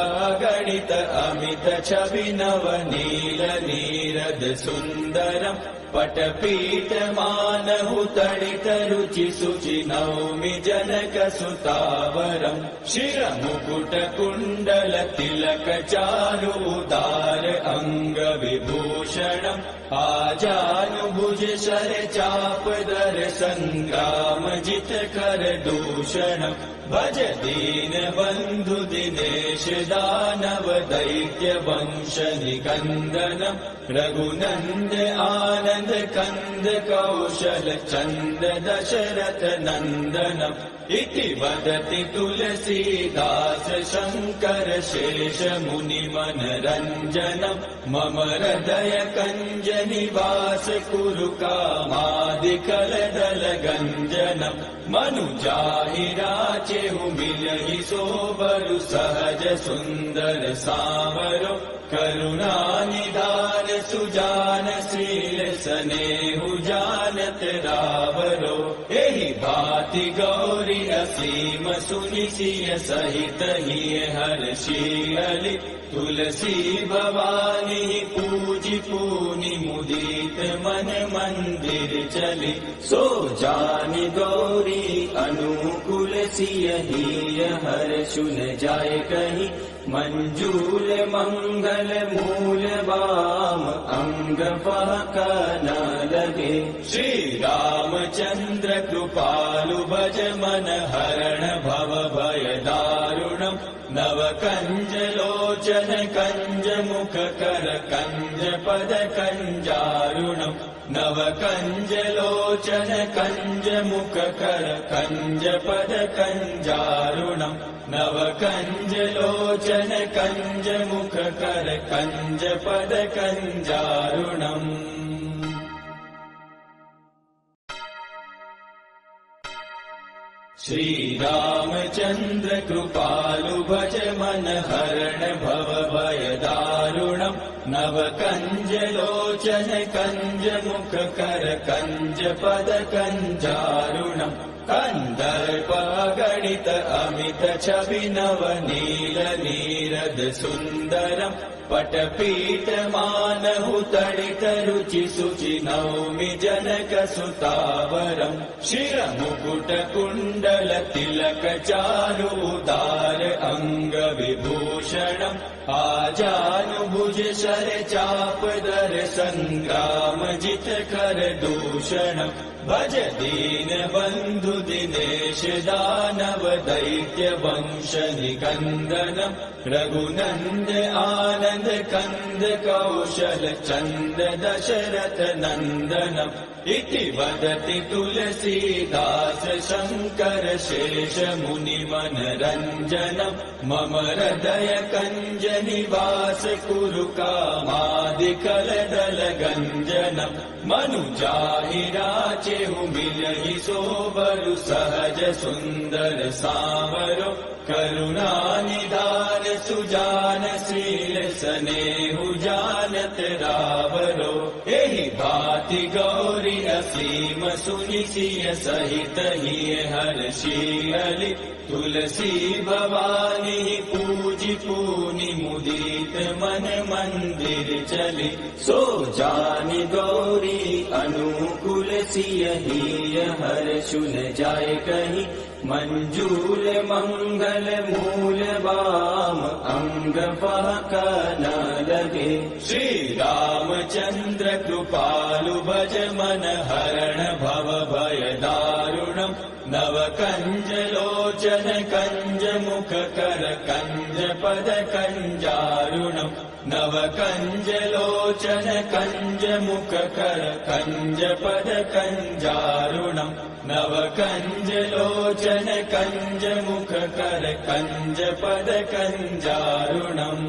A: गणित अमित छवि नव नील नीरद सुंदरम् पटपीठ मानहु तडित रुचि शुचि नौमि जनक सुतावरम् शिरमुकुट कुण्डल तिलक चारु उदार अंग विभूषणम् आजानुभुज शर चाप दर संग्राम जित कर दूषणम् भज दीन बंधु दिनेश दानव दैत्य वंश निकंदनम् रघुनंद आनंद कंद कौशल चंद दशरथ नंदनम् इति वदति तुलसीदास शंकर शेष मुनि मनरंजनम् मम हृदय कंज निवास कुरु कामादिकल दल गंजनम् मनुजाहि राचेहु मिलहि सोबरु सहज सुंदर सावरो करुणा निधान सुजान शील स्नेहु जानत रावरो एहि भांति गौरी असीम सुनि सिय सहित हिय हर्षियलि तुलसी भवानी पूजि पूनि मुदित मन मंदिर चली सो जानि गौरी अनुकूल सिय हिय हर्षु न जाय कहीं मंजूल मंगल मूल वाम अंग फहक न लगे श्री रामचंद्र कृपालु भज मन हरण भव भय दारुणम् नव कंज लोचन कंज मुख कर कंज पद कंजारुणम् नव कंज लोचन कंज मुख कर कंज पद कंजारुणम् नव कंज लोचन कंज मुख कर कंज पद कंजारुणम् श्री रामचंद्र कृपालु भज मन हरण भव भय दारुणम् नव कंज लोचन कंज मुख कर कंज पद कंजारुणम् कंदर्प गणित अमित छवि नव नील नीरद सुंदरम् पटपीठ मानहु तडित रुचि शुचि नौमि जनक सुतावरम् शिरमुकुट कुण्डल तिलक चारु उदार अंग विभूषणम् आजानुभुज शर चाप दर संग्राम जित कर दूषणम् भज दीन बंधु दिनेश दानव दैत्य वंश निकंदनम् रघुनंद आनंद कंद कौशल चंद दशरथ नंदनम् इति वदति तुलसीदास शंकर शेष मुनि मनरंजनम् मम हृदय कंज निवास कुरु कामादिकल दल गंजनम् मनुजाहि राचेहु मिलहि सोबरु सहज सुंदर सावरो करुणा निधान सुजान शील स्नेहु जानत रावरो एहि भांति गौरी असीम सुनि सिय सहित हिय हर्षि तुलसी भवानी पूजि पूनि मुदित मन मंदिर चली सो जानि गौरी अनुकूल सिय हिय हर्षुन जाय कहीं मंजूल मंगल मूल वाम अंग पहक न लगे श्री रामचंद्र कृपालु भज मन हरण भव भय दारुणम् नव कंज लोचन कंज मुख कर कंज पद कंजारुणम् नव कंज लोचन कंज मुख कर कंज पद कंजारुणम् नव कंज लोचन कंज मुख कर कंज पद कंजारुणम्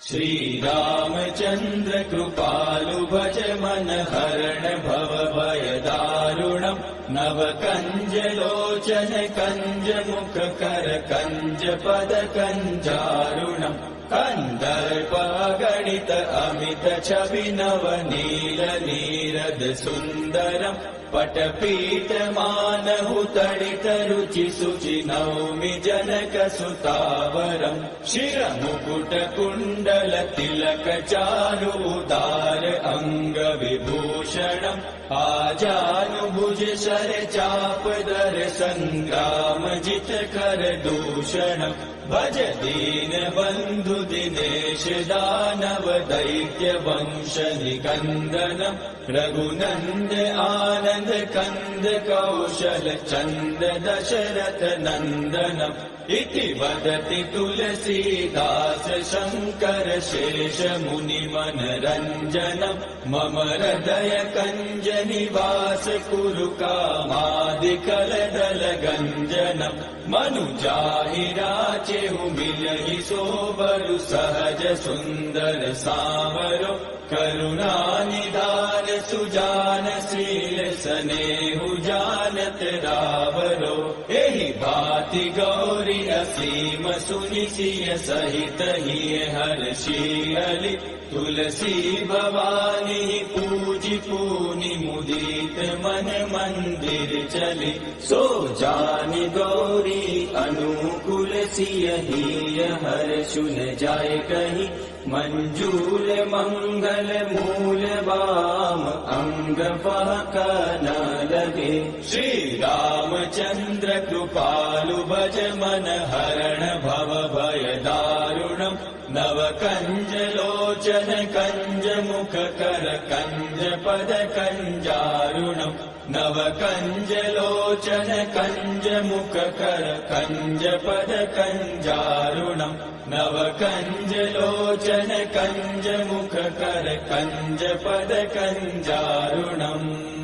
A: श्री रामचंद्र कृपालु भज मन हरण भव भय दारुणम् नव कंज लोचन कंज मुख कर कंज पद कंजारुणम् कंदर्प गणित अमित छवि नव नील नीरद सुंदरम् पटपीठ मानहु तडित रुचि शुचि नौमि जनक सुतावरम् शिरमुकुट कुण्डल तिलक चारु उदार अंग विभूषणम् आजानुभुज शर चाप दर संग्राम जित कर दूषणम् भज दीन बंधु दिनेश दानव दैत्य वंश निकंदनम् रघुनंद आनंद कंद कौशल चंद दशरथ नंदनम् इति वदति तुलसीदास शंकर शेष मुनि मनरंजनम् मम हृदय कंज निवास कुरु कामादिकल दल गंजनम् मनुजाहि राचेहु मिलहि सोबरु सहज सुंदर सावरो करुणा निधान सुजान शील स्नेहु जानत रावरो एहि भांति गौरी असीम सुनि सिय सहित हिय हर्षि तुलसी भवानी पूजि पूनि मुदित मन मंदिर चली सो जानि गौरी अनुकूल सिय हिय हर्षुन जाय कहीं मंजूल मंगल मूल वाम अंग पहक न लगे श्री रामचंद्र कृपालु भज मन हरण भव भय दारुणम् नव कंज लोचन कंज मुख कर कंज पद कंजारुणम् नव कंज लोचन कंज मुख कर कंज पद कंजारुणम् नव कंज लोचन कंज मुख कर कंज पद कंजारुणम्।